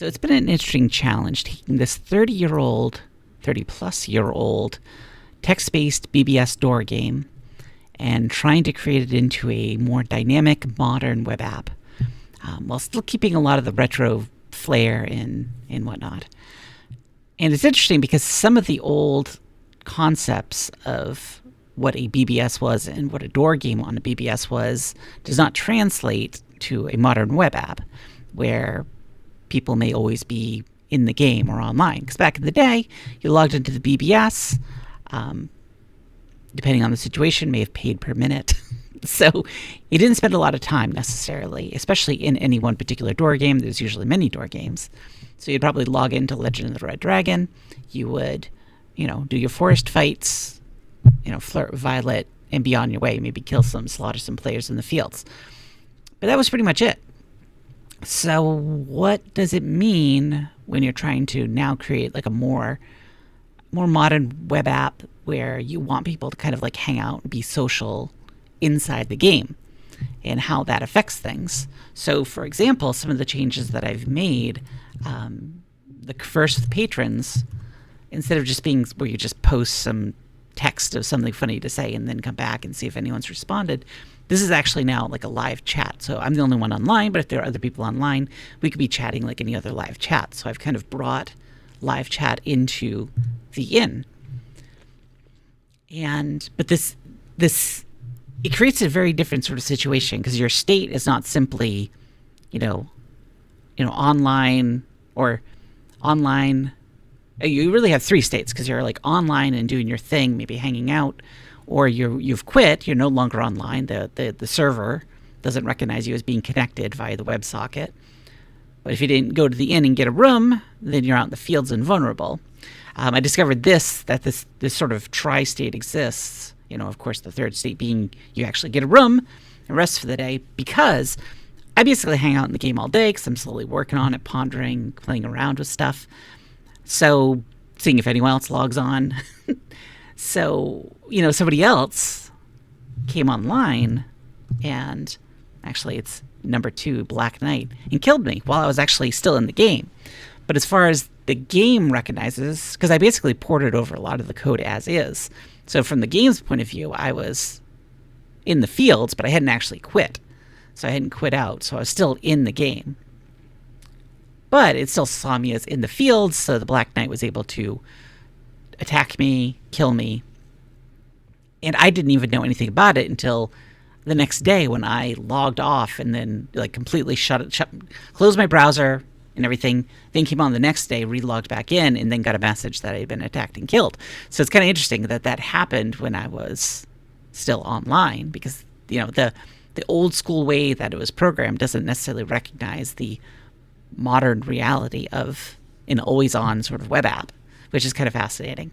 So it's been an interesting challenge taking this 30-plus-year-old text-based BBS door game and trying to create it into a more dynamic, modern web app, while still keeping a lot of the retro flair and whatnot. And it's interesting because some of the old concepts of what a BBS was and what a door game on a BBS was does not translate to a modern web app where people may always be in the game or online. Because back in the day, you logged into the BBS, depending on the situation, may have paid per minute. So you didn't spend a lot of time necessarily, especially in any one particular door game. There's usually many door games. So you'd probably log into Legend of the Red Dragon. You would, do your forest fights, flirt with Violet, and be on your way. Maybe kill slaughter some players in the fields. But that was pretty much it. So what does it mean when you're trying to now create like a more modern web app where you want people to kind of like hang out and be social inside the game, and how that affects things? So, for example, some of the changes that I've made, the first with patrons, instead of just being where you just post some text of something funny to say and then come back and see if anyone's responded, this is actually now like a live chat. So I'm the only one online, but if there are other people online, we could be chatting like any other live chat. So I've kind of brought live chat into the inn. But this it creates a very different sort of situation because your state is not simply, online or online. You really have three states because you're like online and doing your thing, maybe hanging out, or you've quit. You're no longer online. The server doesn't recognize you as being connected via the WebSocket. But if you didn't go to the inn and get a room, then you're out in the fields and vulnerable. I discovered that this sort of tri-state exists. Of course, the third state being you actually get a room and rest for the day, because I basically hang out in the game all day because I'm slowly working on it, pondering, playing around with stuff. So seeing if anyone else logs on. So, somebody else came online, and actually it's number 2, Black Knight, and killed me while I was actually still in the game. But as far as the game recognizes, because I basically ported over a lot of the code as is. So from the game's point of view, I was in the fields, but I hadn't actually quit. So I hadn't quit out, so I was still in the game. But it still saw me as in the fields, so the Black Knight was able to attack me, kill me. And I didn't even know anything about it until the next day when I logged off and then like completely closed my browser and everything, then came on the next day, relogged back in, and then got a message that I had been attacked and killed. So it's kind of interesting that happened when I was still online, because the old school way that it was programmed doesn't necessarily recognize the modern reality of an always on sort of web app, which is kind of fascinating.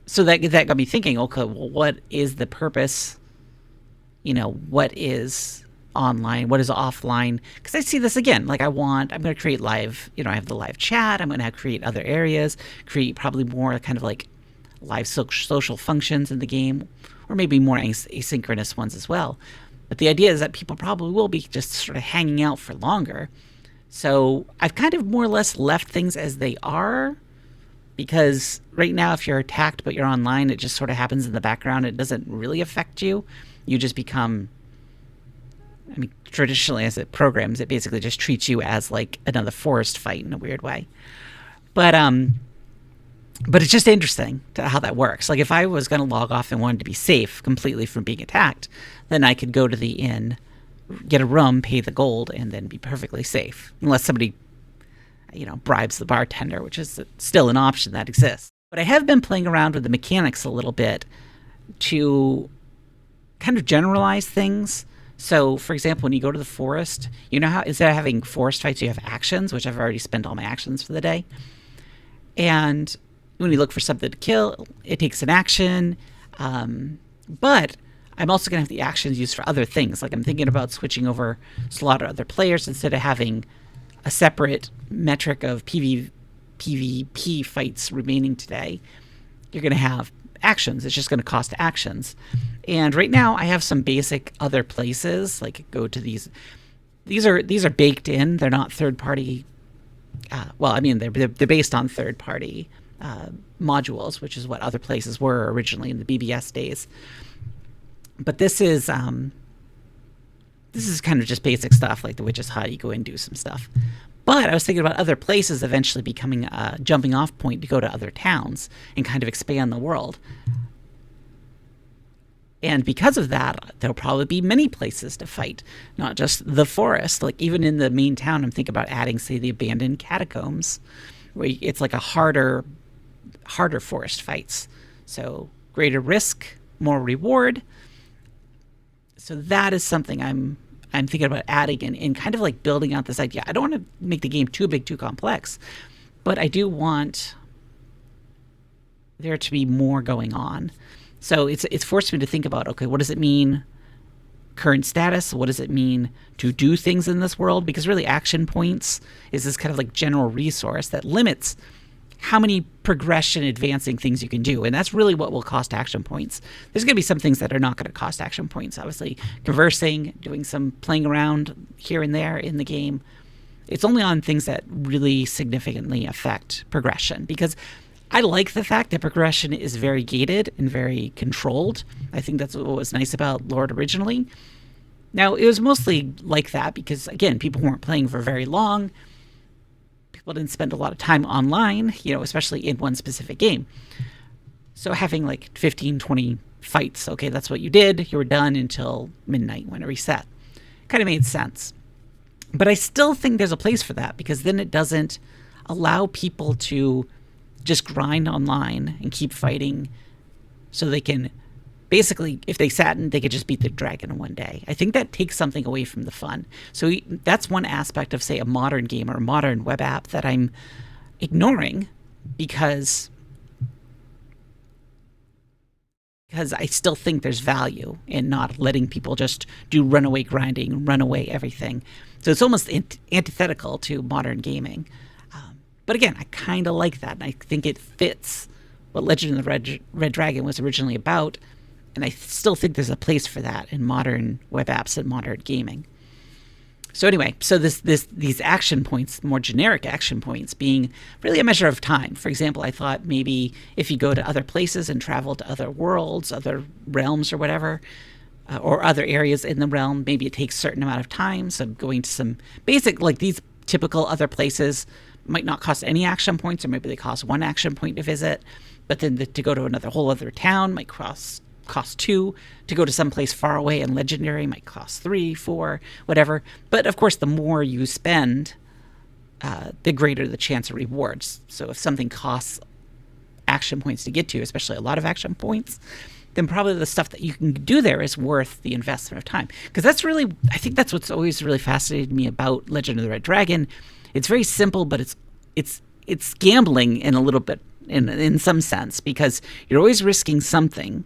So that got me thinking, okay, well, what is the purpose? What is online? What is offline? Because I see this again. Like I'm going to create live, I have the live chat. I'm going to create other areas, create probably more kind of like live social functions in the game, or maybe more asynchronous ones as well. But the idea is that people probably will be just sort of hanging out for longer. So I've kind of more or less left things as they are, because right now if you're attacked but you're online, it just sort of happens in the background. It doesn't really affect you. You just become, traditionally as it programs, it basically just treats you as like another forest fight in a weird way. But it's just interesting to how that works. Like if I was going to log off and wanted to be safe completely from being attacked, then I could go to the inn, get a room, pay the gold, and then be perfectly safe. Unless somebody, bribes the bartender, which is still an option that exists. But I have been playing around with the mechanics a little bit to kind of generalize things. So, for example, when you go to the forest, how instead of having forest fights, you have actions, which I've already spent all my actions for the day. And when you look for something to kill, it takes an action. But I'm also going to have the actions used for other things. Like I'm thinking about switching over slaughter other players instead of having a separate metric of PvP fights remaining today. You're going to have actions. It's just going to cost actions. And right now I have some basic other places, like go to these these are baked in. They're not third party. Well, I mean, they're based on third party modules, which is what other places were originally in the BBS days. But this is kind of just basic stuff, like the Witch's Hut. You go in and do some stuff. But I was thinking about other places eventually becoming a jumping off point to go to other towns and kind of expand the world. And because of that, there'll probably be many places to fight, not just the forest. Like even in the main town, I'm thinking about adding, say, the abandoned catacombs, where it's like a harder forest fights. So greater risk, more reward. So that is something I'm thinking about adding and kind of like building out this idea. I don't want to make the game too big, too complex, but I do want there to be more going on. So it's forced me to think about, okay, what does it mean current status? What does it mean to do things in this world? Because really action points is this kind of like general resource that limits how many progression advancing things you can do. And that's really what will cost action points. There's going to be some things that are not going to cost action points. Obviously, conversing, doing some playing around here and there in the game. It's only on things that really significantly affect progression, because I like the fact that progression is very gated and very controlled. I think that's what was nice about L.O.R.D originally. Now, it was mostly like that because, again, people weren't playing for very long. People didn't spend a lot of time online, especially in one specific game. So having like 15, 20 fights, okay, that's what you did. You were done until midnight when it reset. Kind of made sense. But I still think there's a place for that, because then it doesn't allow people to just grind online and keep fighting so they can basically, if they sat and they could just beat the dragon in one day. I think that takes something away from the fun. So that's one aspect of, say, a modern game or a modern web app that I'm ignoring because I still think there's value in not letting people just do runaway grinding, runaway everything. So it's almost antithetical to modern gaming. But again, I kind of like that, and I think it fits what Legend of the Red Dragon was originally about, and I still think there's a place for that in modern web apps and modern gaming. So anyway, so these action points, more generic action points, being really a measure of time. For example, I thought maybe if you go to other places and travel to other worlds, other realms or whatever, or other areas in the realm, maybe it takes a certain amount of time. So going to some basic, like these typical other places might not cost any action points, or maybe they cost 1 action point to visit, but then to go to another whole other town might cost 2, to go to some place far away and legendary might cost 3, 4, whatever. But of course, the more you spend, the greater the chance of rewards. So if something costs action points to get to, especially a lot of action points, then probably the stuff that you can do there is worth the investment of time. Because that's really, I think that's what's always really fascinated me about Legend of the Red Dragon. It's very simple, but it's gambling in a little bit, in some sense, because you're always risking something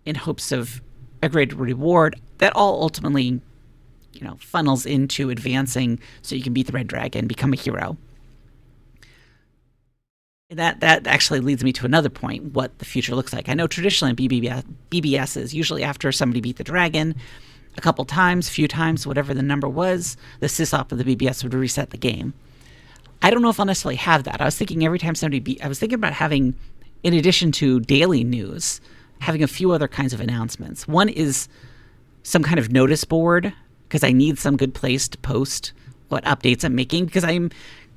in hopes of a great reward that all ultimately, funnels into advancing so you can beat the Red Dragon, become a hero. That actually leads me to another point, what the future looks like. I know traditionally in BBSs, usually after somebody beat the dragon a couple times, few times, whatever the number was, the sysop of the BBS would reset the game. I don't know if I'll necessarily have that. I was thinking every time somebody I was thinking about having, in addition to daily news, having a few other kinds of announcements. One is some kind of notice board, because I need some good place to post what updates I'm making, because I'm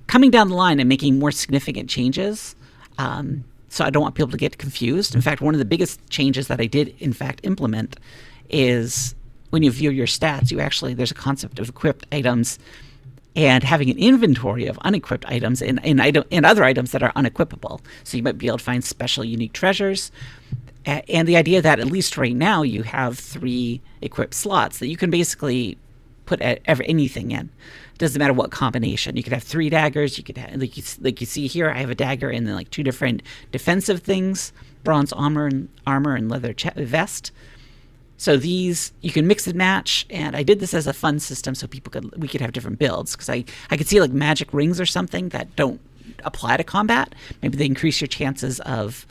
coming down the line and making more significant changes. So I don't want people to get confused. In fact, one of the biggest changes that I did, in fact, implement is when you view your stats, there's a concept of equipped items and having an inventory of unequipped items and other items that are unequipable. So you might be able to find special unique treasures. And the idea that, at least right now, you have 3 equipped slots that you can basically put anything in. Doesn't matter what combination. You could have 3 daggers. You could have, like you see here, I have a dagger and then like 2 different defensive things: bronze armor and leather vest. So these you can mix and match, and I did this as a fun system so we could have different builds, because I could see like magic rings or something that don't apply to combat. Maybe they increase your chances of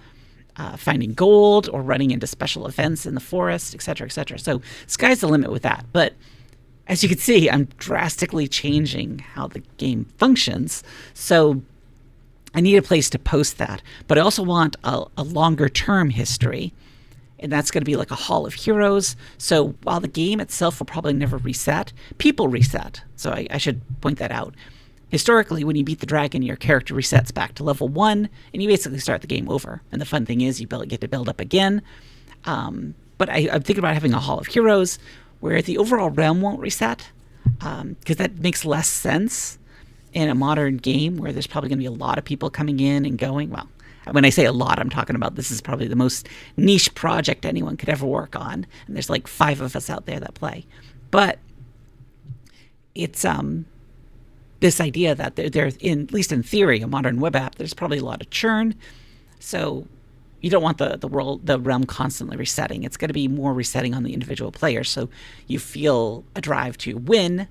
finding gold or running into special events in the forest, etc., etc. So sky's the limit with that. But as you can see, I'm drastically changing how the game functions. So I need a place to post that. But I also want a longer term history. And that's going to be like a Hall of Heroes. So while the game itself will probably never reset, people reset. So I should point that out. Historically, when you beat the dragon, your character resets back to level 1, and you basically start the game over. And the fun thing is you get to build up again. But I'm thinking about having a Hall of Heroes where the overall realm won't reset, because that makes less sense in a modern game where there's probably going to be a lot of people coming in and going. Well, when I say a lot, I'm talking about this is probably the most niche project anyone could ever work on. And there's like 5 of us out there that play. But it's this idea that there's, at least in theory, a modern web app, there's probably a lot of churn. So you don't want the realm constantly resetting. It's going to be more resetting on the individual player. So you feel a drive to win, and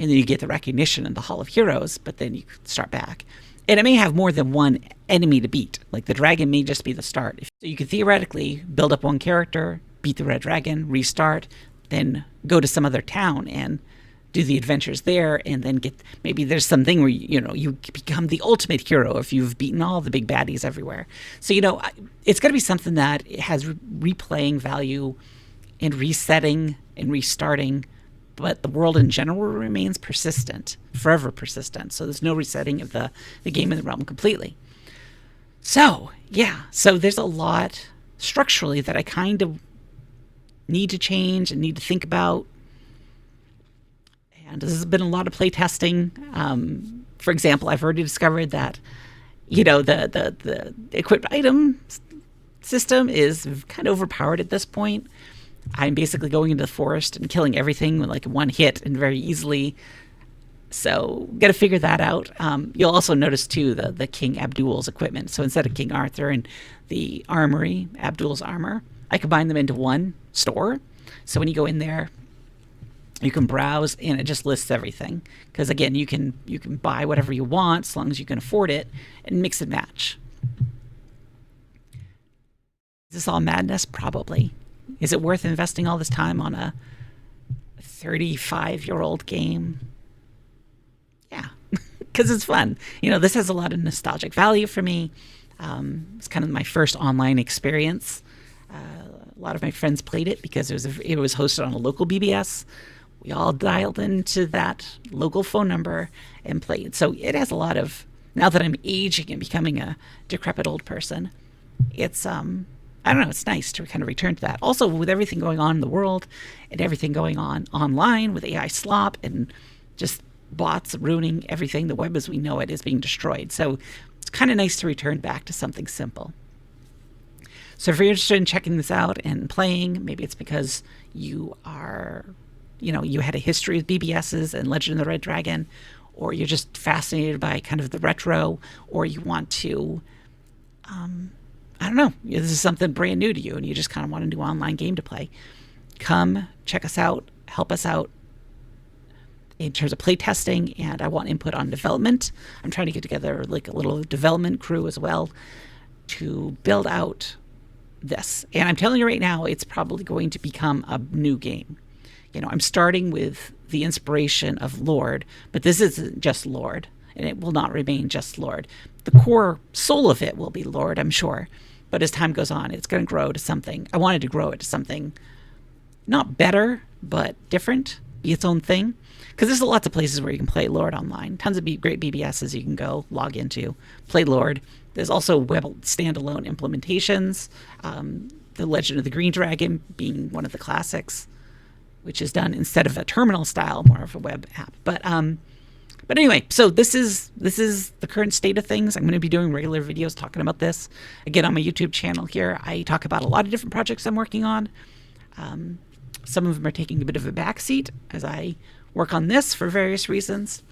then you get the recognition in the Hall of Heroes, but then you start back. And it may have more than one enemy to beat. Like the dragon may just be the start. So you could theoretically build up one character, beat the red dragon, restart, then go to some other town and do the adventures there, and then maybe there's something where you become the ultimate hero if you've beaten all the big baddies everywhere. So it's going to be something that has replaying value and resetting and restarting, but the world in general remains persistent, forever persistent. So there's no resetting of the game in the realm completely. So there's a lot structurally that I kind of need to change and need to think about. And this has been a lot of play testing. For example, I've already discovered that, the equipped item system is kind of overpowered at this point. I'm basically going into the forest and killing everything with like one hit and very easily. So got to figure that out. You'll also notice too the King Abdul's equipment. So instead of King Arthur and the armory, Abdul's armor, I combine them into one store. So when you go in there, you can browse, and it just lists everything. Because again, you can buy whatever you want as long as you can afford it, and mix and match. Is this all madness? Probably. Is it worth investing all this time on a 35-year-old game? Yeah, because it's fun. This has a lot of nostalgic value for me. It's kind of my first online experience. A lot of my friends played it because it was hosted on a local BBS. We all dialed into that local phone number and played. So it has a lot of, now that I'm aging and becoming a decrepit old person, it's, I don't know, it's nice to kind of return to that. Also, with everything going on in the world and everything going on online with AI slop and just bots ruining everything, the web as we know it is being destroyed. So it's kind of nice to return back to something simple. So if you're interested in checking this out and playing, maybe it's because you are, you had a history with BBSs and Legend of the Red Dragon, or you're just fascinated by kind of the retro, or you want to, I don't know, this is something brand new to you and you just kind of want a new online game to play. Come check us out, help us out in terms of play testing, and I want input on development. I'm trying to get together like a little development crew as well to build out this. And I'm telling you right now, it's probably going to become a new game. I'm starting with the inspiration of L.O.R.D, but this isn't just L.O.R.D, and it will not remain just L.O.R.D. The core soul of it will be L.O.R.D, I'm sure. But as time goes on, it's going to grow to something. I wanted to grow it to something not better, but different, be its own thing. Because there's lots of places where you can play L.O.R.D online. Tons of great BBSs you can go log into, play L.O.R.D. There's also web standalone implementations. The Legend of the Green Dragon being one of the classics, which is done instead of a terminal style, more of a web app. But anyway, so this is the current state of things. I'm going to be doing regular videos talking about this. Again, on my YouTube channel here, I talk about a lot of different projects I'm working on. Some of them are taking a bit of a backseat as I work on this for various reasons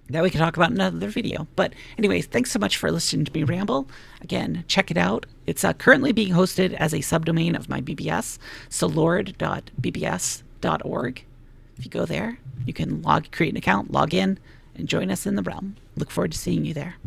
that we can talk about in another video. But anyways, thanks so much for listening to me ramble. Again, check it out. It's currently being hosted as a subdomain of my BBS, so lord.bbs.org. If you go there, you can create an account, log in, and join us in the realm. Look forward to seeing you there.